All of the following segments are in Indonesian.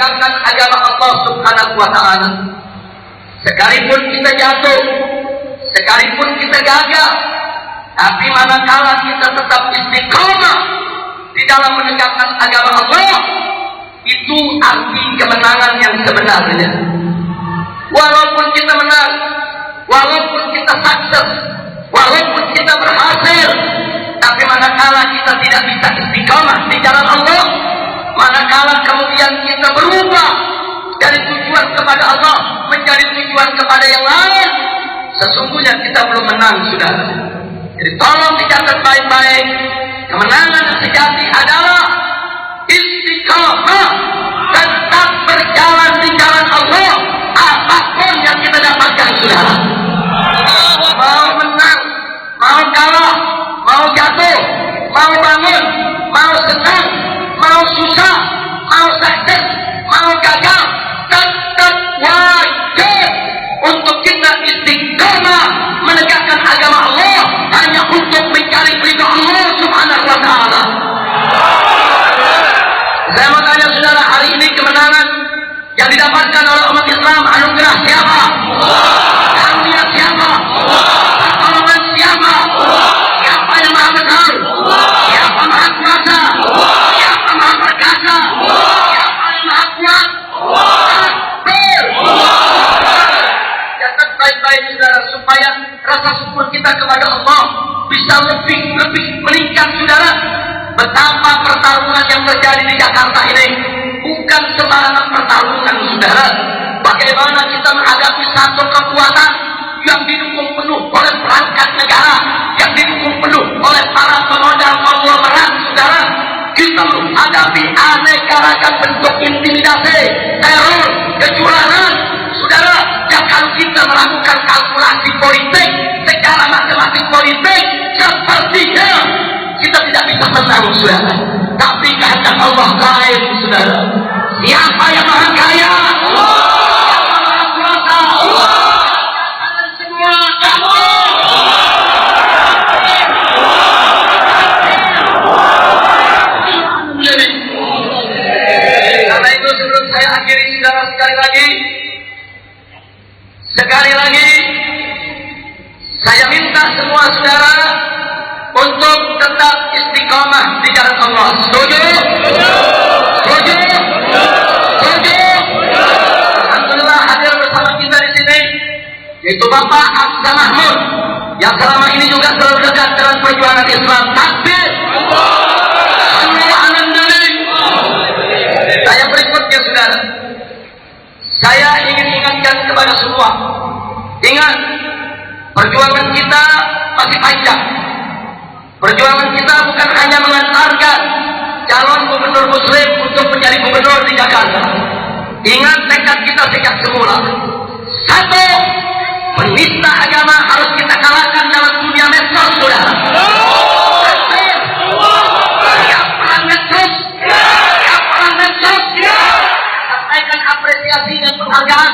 menegakkan agama Allah Subhanahu wa Ta'ala. Sekalipun kita jatuh, sekalipun kita gagal, tapi manakala kita tetap istiqamah di dalam menegakkan agama Allah, itu arti kemenangan yang sebenarnya. Walaupun kita menang, walaupun kita sukses, walaupun kita berhasil, tapi manakala kita tidak bisa istiqamah di jalan Allah, manakala kemudian kita berubah dari tujuan kepada Allah menjadi tujuan kepada yang lain, sesungguhnya kita belum menang, saudara. Jadi tolong dicatat baik-baik, kemenangan yang sejati adalah istiqamah, tetap berjalan di jalan Allah apapun yang kita dapatkan, saudara. Mau menang, mau kalah, mau jatuh, mau bangun, mau senang, mau susah, mau sukses, mau gagal, tetap wajib untuk kita istiqamah menegakkan agama Allah hanya untuk mencari ridha Allah Subhanahu wa Ta'ala. Saya mau tanya saudara, hari ini kemenangan yang didapatkan oleh umat Islam, anugerah siapa? Karunia siapa? Pertolongan siapa? Siapa yang maha besar? Siapa maha kuasa? Siapa maha perkasa? Siapa yang maha kuat? Catat baik-baik saudara, supaya rasa syukur kita kepada Allah bisa lebih meningkat, saudara. Betapa pertarungan yang terjadi di Jakarta ini bukan sembarangan pertarungan, saudara. Bagaimana kita menghadapi satu kekuatan yang didukung penuh oleh perangkat negara, yang didukung penuh oleh para pemodal konglomerat, saudara. Kita menghadapi aneka ragam bentuk intimidasi, teror, kecurangan, saudara. Dan kalau kita melakukan kalkulasi politik secara matematik politik, sepertinya kita tidak bisa menang, saudara. Tapi kehendak Allah lain, saudara. Siapa yang maha kaya? Allah. Siapa maha kuasa? Allah. Semua Allah. Karena itu sebelum saya akhiri, saudara, sekali lagi saya minta semua saudara untuk tetap istiqamah di jalan Allah. Setuju? Setuju? Setuju? Alhamdulillah hadir bersama kita di sini yaitu Bapak Aksa Mahmud yang selama ini juga selalu dekat dengan perjuangan Islam. Takbir! Saya berikutnya, saudara, saya ingin ingatkan kepada semua, ingat, perjuangan kita masih panjang. Perjuangan kita bukan hanya mengantarkan calon gubernur muslim untuk menjadi gubernur di Jakarta. Ingat tekad kita sejak semula. Satu, penista agama harus kita kalahkan dalam dunia medsos, saudara. Siap perang medsos, siap perang medsos. Sampaikan apresiasi dan penghargaan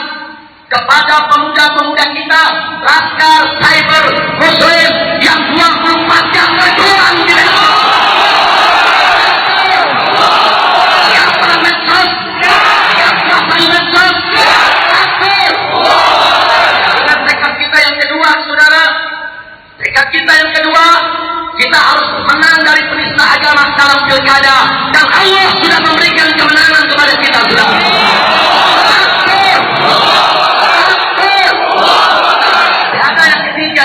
kepada pemuda-pemuda kita, Laskar Cyber Muslim yang 24 jam berjuang di medsos. Siap perang medsos, siap kuasai medsos. Dengan tekad kita yang kedua, saudara, tekad kita yang kedua, kita harus menang dari penista agama dalam pilkada, dan Allah sudah memberikan kemenangan kepada kita, saudara.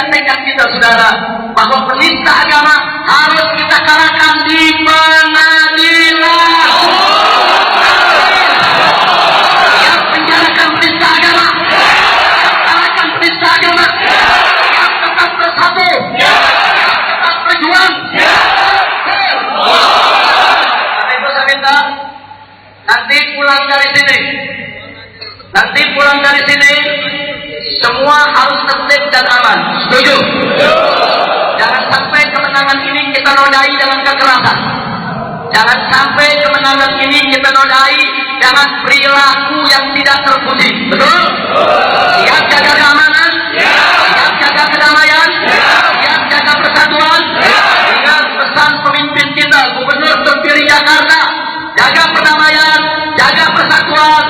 Tekad kita, saudara, bahwa penista agama harus kita kalahkan di pengadilan. Yang penjarakan penista agama, kalahkan penista agama. Yang tetap bersatu, yang tetap berjuang. Karena itu saya minta nanti pulang dari sini semua harus tertib dan aman. Setuju? Jangan sampai kemenangan ini kita nodai dengan kekerasan. Jangan sampai kemenangan ini kita nodai dengan perilaku yang tidak terpuji. Betul? Siap jaga keamanan? Siap jaga kedamaian? Siap jaga persatuan? Ingat pesan pemimpin kita, Gubernur terpilih Jakarta, jaga perdamaian, jaga persatuan,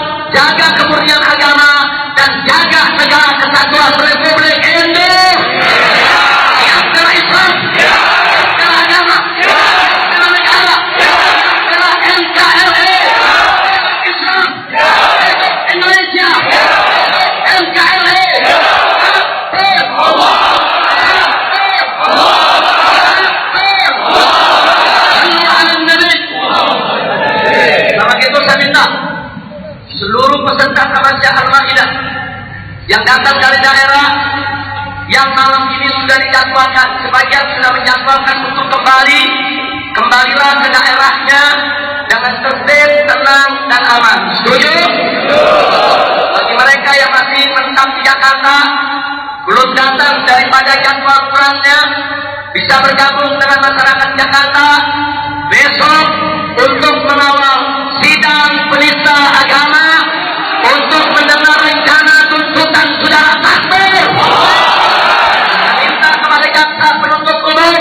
kita minta seluruh peserta Tamasya Al-Maidah yang datang dari daerah yang malam ini sudah dijadwalkan, sebagian sudah menjadwalkan untuk kembalilah ke daerahnya dengan tertib, tenang, dan aman. Setuju? Bagi mereka yang masih menetap di Jakarta, belum datang daripada jadwal pulangnya, bisa bergabung dengan masyarakat Jakarta besok untuk mengawal sidang penista agama untuk mendengar rencana tuntutan saudara Takbir. Minta kepada jaksa penuntut umum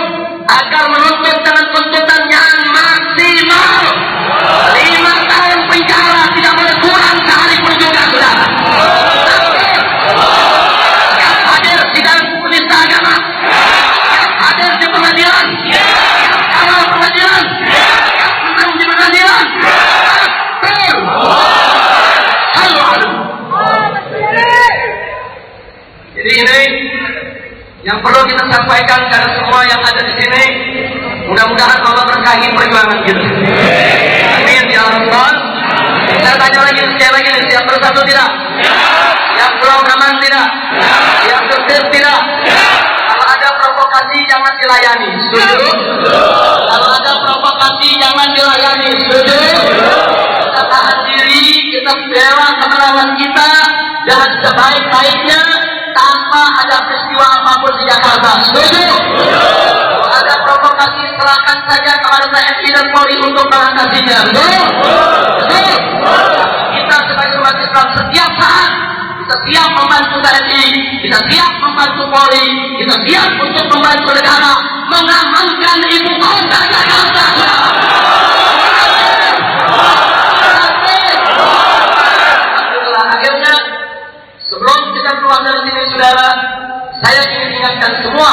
agar menuntut dengan tuntutan yang maksimal 5 tahun penjara, tidak boleh kurang sehari pun juga, saudara. Yang hadir sidang penista agama, yang hadir di pengadilan, yang kawal pengadilan, yang menang di pengadilan. Jadi ini yang perlu kita sampaikan kepada semua yang ada di sini. Mudah-mudahan Allah berkahi perjuangan kita. Amin ya Allah. Saya tanya lagi, sekali lagi, siap bersatu tidak? Siap pulang aman tidak? Siap tertib tidak? Kalau ada provokasi jangan dilayani. Setuju? Kalau ada provokasi jangan dilayani. Setuju? Kita tahan diri, kita bela kemenangan kita dengan sebaik-baiknya tanpa ada peristiwa apapun di Jakarta. Setuju? Kalau ada provokasi, serahkan saja kepada TNI dan Polri untuk mengatasinya. Betul? Betul? Kita sebagai umat Islam setiap saat kita siap membantu TNI, kita siap membantu Polri, kita siap untuk membantu negara mengamankan ibu kota Jakarta. Akhirnya, sebelum kita keluar dari sini, saudara, saya ingin ingatkan semua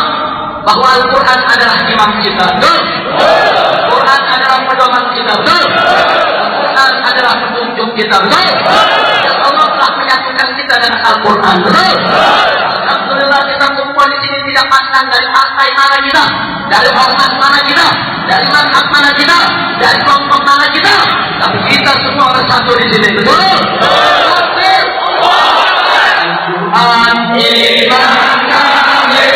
bahwa Al-Quran adalah imam kita. Betul? Al-Quran adalah pedoman kita. Betul? Al-Quran adalah petunjuk kita. Betul? Dan Allah telah menyatukan kita dengan Al-Quran. Betul? Alhamdulillah kita kumpul di sini tidak pandang dari partai mana kita, dari ormas mana kita, dari mazhab mana kita, dari kelompok mana kita, tapi kita semua bersatu di sini. Betul? Al-Quran iman kami.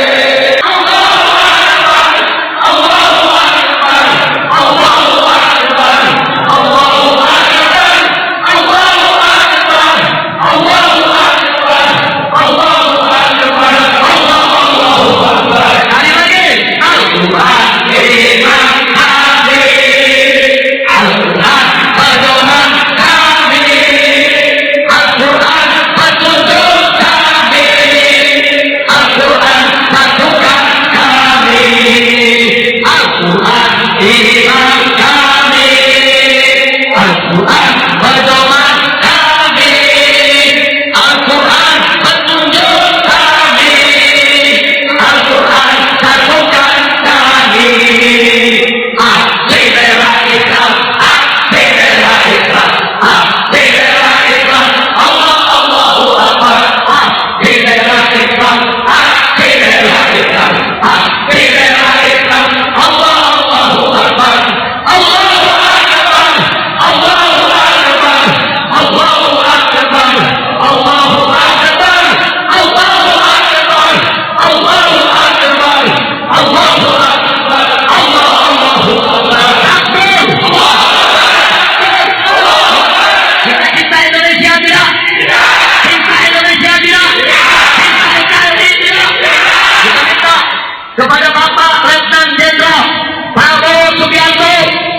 Kepada Bapak Letnan Jenderal Prabowo Subianto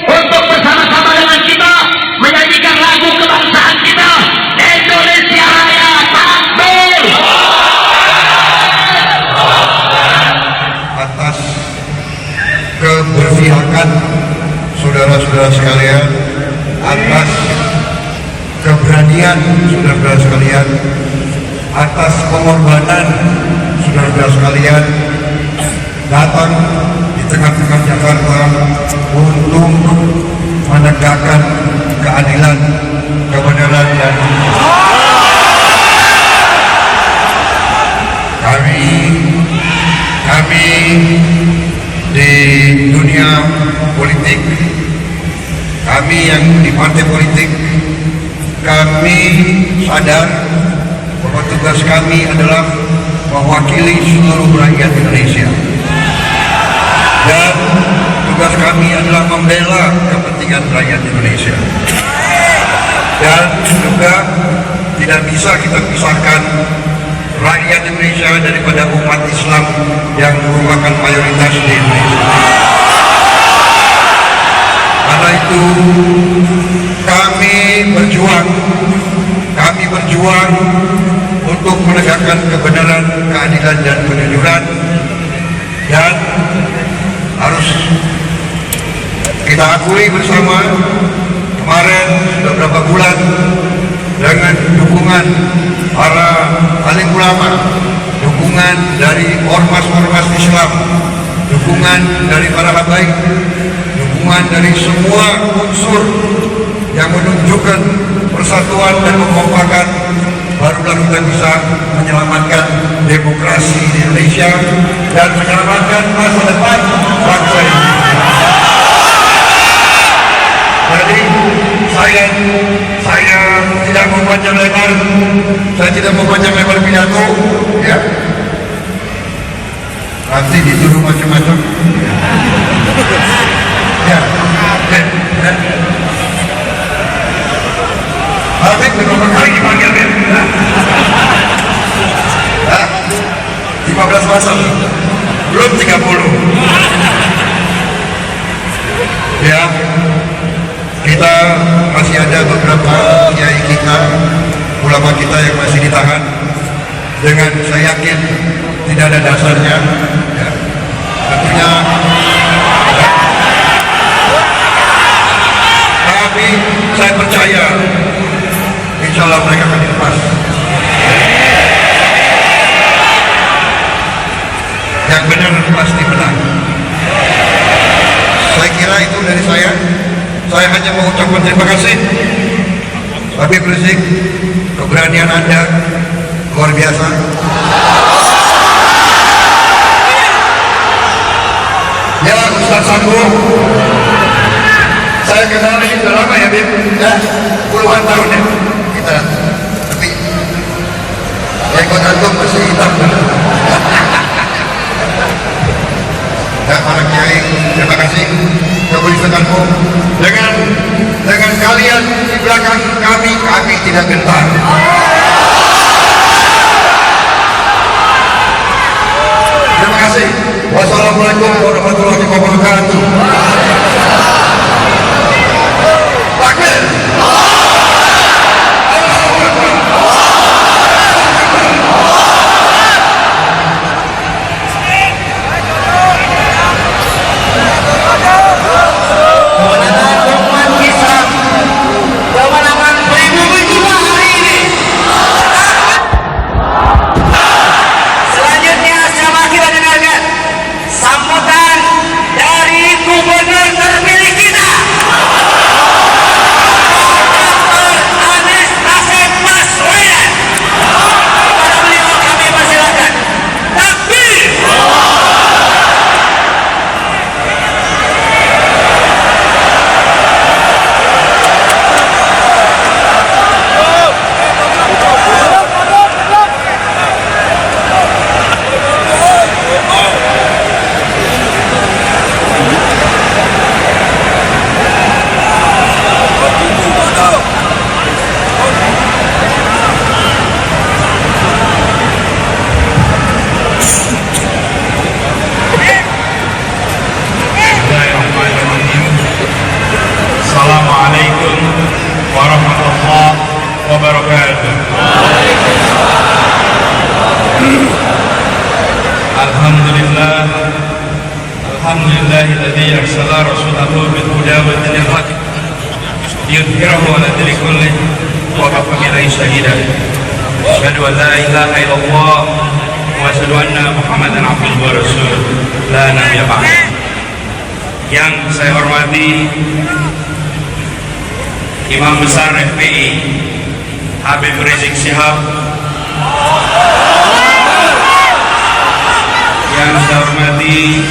untuk bersama-sama dengan kita menyanyikan lagu kebangsaan kita, Indonesia Raya. Takbir! Atas keberpihakan saudara-saudara sekalian, atas keberanian saudara-saudara sekalian, atas pengorbanan saudara-saudara sekalian, datang di tengah-tengah Jakarta untuk menegakkan keadilan, kebenaran, dan kami di dunia politik, kami yang di partai politik, kami sadar bahwa tugas kami adalah mewakili seluruh rakyat Indonesia, dan tugas kami adalah membela kepentingan rakyat Indonesia. Dan juga tidak bisa kita pisahkan rakyat Indonesia daripada umat Islam yang merupakan mayoritas di Indonesia. Karena itu kami berjuang untuk menegakkan kebenaran, keadilan, dan kejujuran, dan harus kita akui bersama, kemarin sudah beberapa bulan dengan dukungan para alim ulama, dukungan dari ormas-ormas Islam, dukungan dari para habaib, dukungan dari semua unsur yang menunjukkan persatuan dan kekompakan, barulah kita bisa menyelamatkan demokrasi di Indonesia dan menyelamatkan masa depan bangsa ini. Jadi saya tidak mau panjang lebar, pidato, ya. Nanti dituduh macam-macam. Ya, Habib berapa kali dipanggil, ya? 15 pasal, belum 30. Ya, kita masih ada beberapa kiai kita, ulama kita yang masih ditahan dengan, saya yakin, tidak ada dasarnya, ya. Tentunya, ya. Tapi saya percaya insya Allah mereka akan dilepas. Yang benar pasti menang. Saya kira itu dari saya. Saya hanya mau ucapkan terima kasih Habib Rizik, keberanian Anda luar biasa. Ya, Ustaz Sambo, saya kenal ini sudah lama ya, Bib, ya, puluhan tahun ya kita, tapi ya ikut antum masih hitam. Ya, para kiai, terima kasih kebersamaan. Dengan kalian di belakang kami tidak gentar. Terima kasih. Wassalamualaikum warahmatullahi wabarakatuh. Takbir. Alhamdulillahilladzi arsala rasulahu bil huda wa dinil haq liyudhhirahu 'ala dini kulli wa kafa billahi shahida. Asyhadu an la ilaha illallah wa asyhadu anna Muhammadan abduhu wa rasuluh la nabiyya ba'd. Yang saya hormati Imam Besar FPI Habib Rizik Syihab, yang saya hormati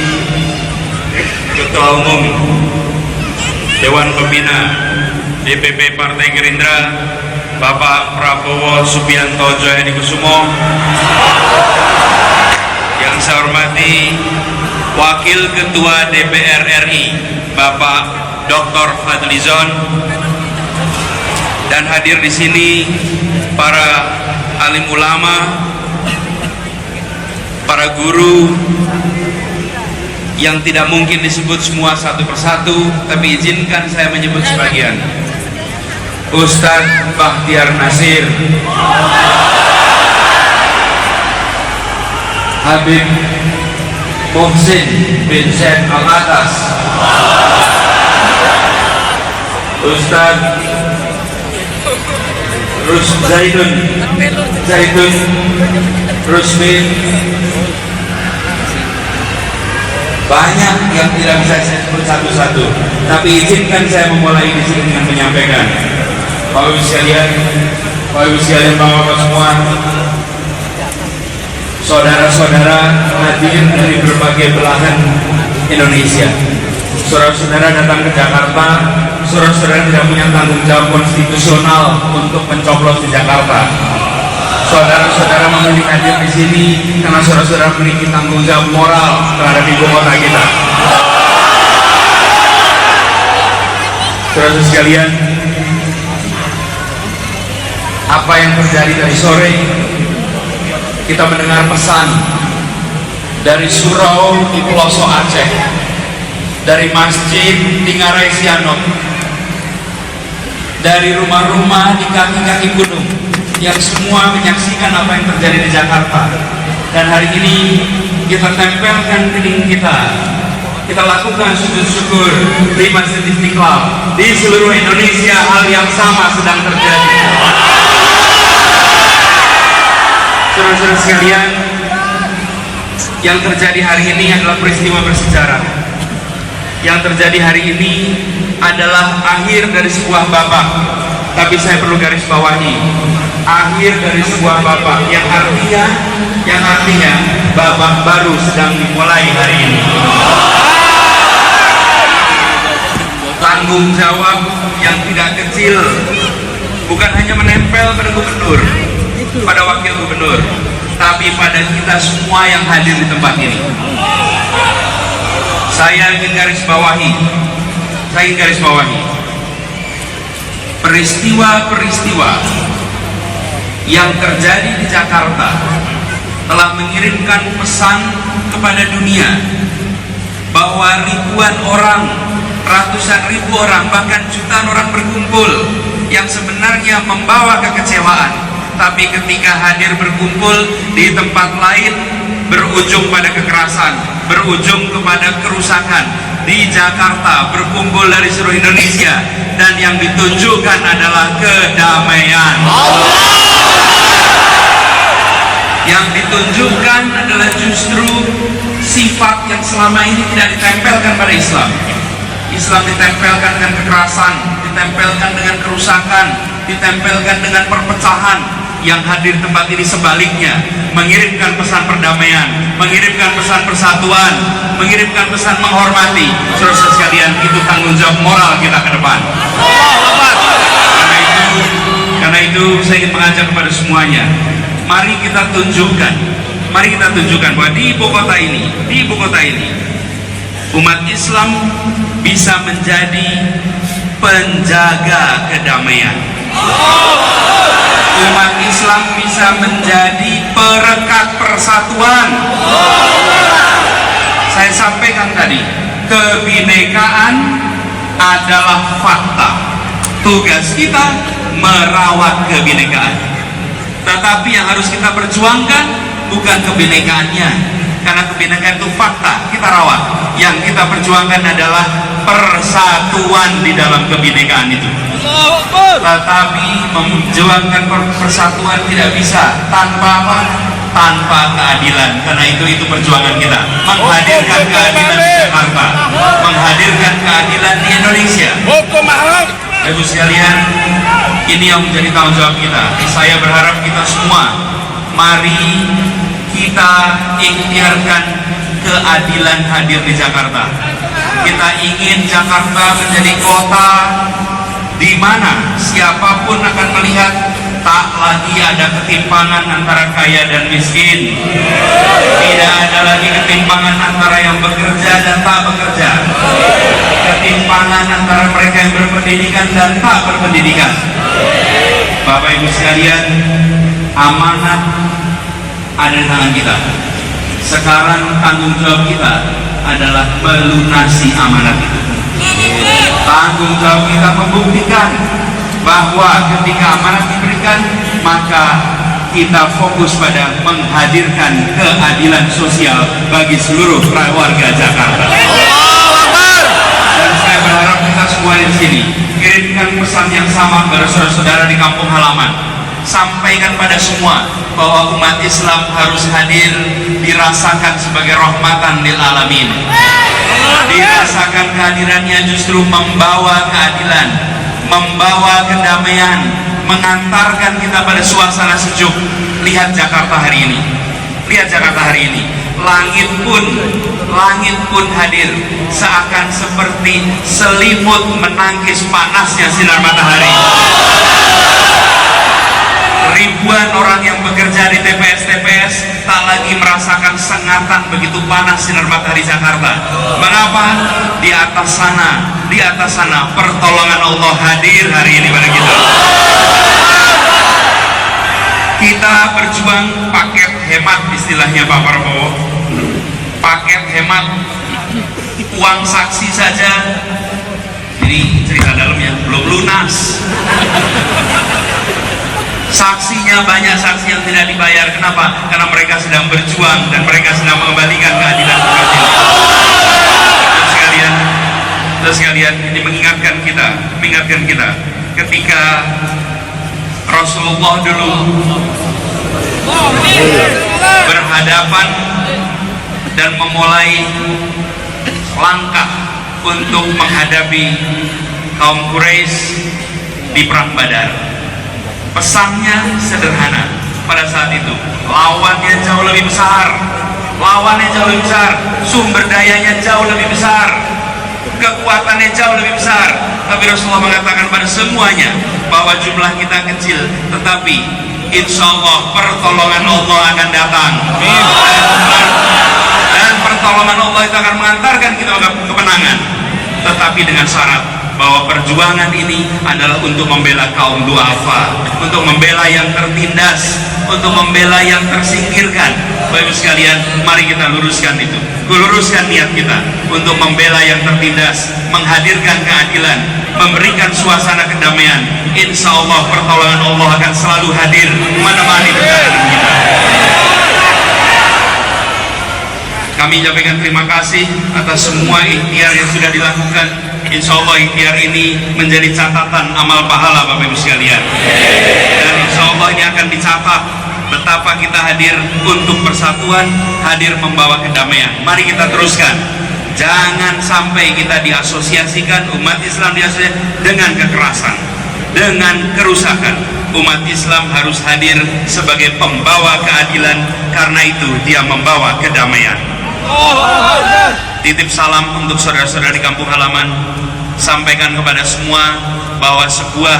Ketua Umum Dewan Pembina DPP Partai Gerindra Bapak Prabowo Subianto Djahadikusumo, yang saya hormati Wakil Ketua DPR RI Bapak Dr. Fadlizon, dan hadir di sini para alim ulama, para guru yang tidak mungkin disebut semua satu persatu, tapi izinkan saya menyebut sebagian. Ustadz Bakhtiar Nasir, Habib Muhsin bin Zaid Al-Atas, Ustadz Zaidun Rusmin. Banyak yang tidak bisa saya sebut satu-satu, tapi izinkan saya memulai di sini dengan menyampaikan, Bapak Ibu sekalian, Bapak-bapak semua, saudara-saudara hadir dari berbagai belahan Indonesia. Saudara-saudara datang ke Jakarta, saudara-saudara tidak punya tanggung jawab konstitusional untuk mencoblos di Jakarta. Saudara-saudara memilih hadir di sini karena saudara-saudara memiliki tanggung jawab moral terhadap ibu kota kita. Saudara sekalian, apa yang terjadi dari sore, kita mendengar pesan dari surau di pelosok Aceh, dari masjid di Ngarai Sianok, dari rumah-rumah di kaki-kaki gunung, yang semua menyaksikan apa yang terjadi di Jakarta. Dan hari ini kita tempelkan kening kita lakukan sujud syukur di Masjid Istiqlal. Di seluruh Indonesia hal yang sama sedang terjadi. Saudara-saudara sekalian, yang terjadi hari ini adalah peristiwa bersejarah. Yang terjadi hari ini adalah akhir dari sebuah babak. Tapi saya perlu garis bawahi, akhir dari sebuah babak yang artinya babak baru sedang dimulai hari ini. Tanggung jawab yang tidak kecil bukan hanya menempel pada gubernur, pada wakil gubernur, tapi pada kita semua yang hadir di tempat ini. Saya ingin garis bawahi peristiwa-peristiwa yang terjadi di Jakarta telah mengirimkan pesan kepada dunia bahwa ribuan orang, ratusan ribu orang, bahkan jutaan orang berkumpul yang sebenarnya membawa kekecewaan, tapi ketika hadir berkumpul di tempat lain berujung pada kekerasan, berujung kepada kerusakan. Di Jakarta berkumpul dari seluruh Indonesia, dan yang ditunjukkan adalah kedamaian. Yang ditunjukkan adalah justru sifat yang selama ini tidak ditempelkan pada Islam. Islam ditempelkan dengan kekerasan, ditempelkan dengan kerusakan, ditempelkan dengan perpecahan. Yang hadir tempat ini sebaliknya, mengirimkan pesan perdamaian, mengirimkan pesan persatuan, mengirimkan pesan menghormati. Saudara sekalian, itu tanggung jawab moral kita ke depan. Karena itu saya ingin mengajak kepada semuanya, mari kita tunjukkan bahwa di ibu kota ini, umat Islam bisa menjadi penjaga kedamaian. Umat Islam bisa menjadi perekat persatuan. Saya sampaikan tadi, kebinekaan adalah fakta. Tugas kita merawat kebinekaan. Tetapi yang harus kita perjuangkan bukan kebinekaannya, karena kebinekaan itu fakta, kita rawat. Yang kita perjuangkan adalah persatuan di dalam kebinekaan itu. Tetapi memperjuangkan persatuan tidak bisa tanpa apa? Tanpa keadilan. Karena itu perjuangan kita, menghadirkan keadilan di Jakarta, menghadirkan keadilan di Indonesia. Ibu sekalian, ini yang menjadi tanggung jawab kita. Saya berharap kita semua, mari kita ikhtiarkan keadilan hadir di Jakarta. Kita ingin Jakarta menjadi kota di mana siapapun akan melihat tak lagi ada ketimpangan antara kaya dan miskin. Tidak ada lagi ketimpangan antara yang bekerja dan tak bekerja. Ketimpangan antara mereka yang berpendidikan dan tak berpendidikan. Bapak Ibu sekalian, amanat ada di tangan kita. Sekarang tanggung jawab kita adalah melunasi amanat itu. Tanggung jawab kita membuktikan bahwa ketika amanat diberikan, maka kita fokus pada menghadirkan keadilan sosial bagi seluruh warga Jakarta. Dan saya berharap kita semua di sini kirimkan pesan yang sama kepada saudara-saudara di kampung halaman. Sampaikan pada semua bahwa umat Islam harus hadir, dirasakan sebagai rahmatan lil alamin. Dirasakan kehadirannya justru membawa keadilan, membawa kedamaian, mengantarkan kita pada suasana sejuk. Lihat Jakarta hari ini. Lihat Jakarta hari ini. Langit pun hadir, seakan seperti selimut menangkis panasnya sinar matahari. Ribuan orang yang bekerja di TPS-TPS tak lagi merasakan sengatan begitu panas sinar matahari Jakarta. Mengapa? Di atas sana pertolongan Allah hadir hari ini pada kita. Kita berjuang paket hemat, istilahnya Pak Prabowo. Paket hemat, uang saksi saja. Ini cerita dalamnya belum lunas. Saksinya banyak, saksi yang tidak dibayar. Kenapa? Karena mereka sedang berjuang dan mereka sedang mengembalikan keadilan seperti ini. Terus sekalian, ini mengingatkan kita ketika Rasulullah dulu berhadapan dan memulai langkah untuk menghadapi kaum Quraisy di perang Badar. Pesannya sederhana pada saat itu. Lawannya jauh lebih besar, sumber dayanya jauh lebih besar, kekuatannya jauh lebih besar. Tapi Rasulullah mengatakan pada semuanya bahwa jumlah kita kecil, tetapi insya Allah pertolongan Allah akan datang. Dan pertolongan Allah itu akan mengantarkan kita ke kemenangan, tetapi dengan syarat bahwa perjuangan ini adalah untuk membela kaum duafa, untuk membela yang tertindas, untuk membela yang tersingkirkan. Bapak Ibu sekalian, mari kita luruskan itu, luruskan niat kita untuk membela yang tertindas, menghadirkan keadilan, memberikan suasana kedamaian. Insya Allah pertolongan Allah akan selalu hadir menemani perjalanan kita. Kami ucapkan terima kasih atas semua ikhtiar yang sudah dilakukan. Insya Allah ikhtiar ini menjadi catatan amal pahala Bapak Ibu sekalian. Dan insya Allah ini akan dicatat betapa kita hadir untuk persatuan, hadir membawa kedamaian. Mari kita teruskan. Jangan sampai kita diasosiasikan, umat Islam diasosiasikan dengan kekerasan, dengan kerusakan. Umat Islam harus hadir sebagai pembawa keadilan, karena itu dia membawa kedamaian. Titip salam untuk saudara-saudara di kampung halaman. Sampaikan kepada semua bahwa sebuah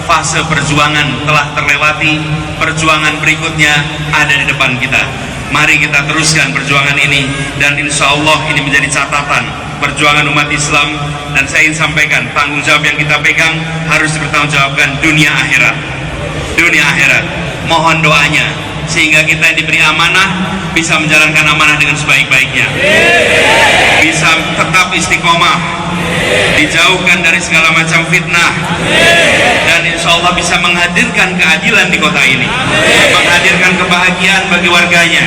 fase perjuangan telah terlewati, perjuangan berikutnya ada di depan kita. Mari kita teruskan perjuangan ini, dan insya Allah ini menjadi catatan perjuangan umat Islam. Dan saya ingin sampaikan, tanggung jawab yang kita pegang harus dipertanggungjawabkan dunia akhirat. Dunia akhirat, mohon doanya sehingga kita yang diberi amanah bisa menjalankan amanah dengan sebaik-baiknya, bisa tetap istiqomah, dijauhkan dari segala macam fitnah, dan insya Allah bisa menghadirkan keadilan di kota ini, menghadirkan kebahagiaan bagi warganya,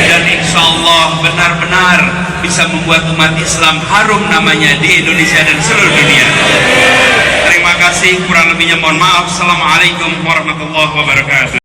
dan insya Allah benar-benar bisa membuat umat Islam harum namanya di Indonesia dan seluruh dunia. Terima kasih, kurang lebihnya mohon maaf. Assalamualaikum warahmatullahi wabarakatuh.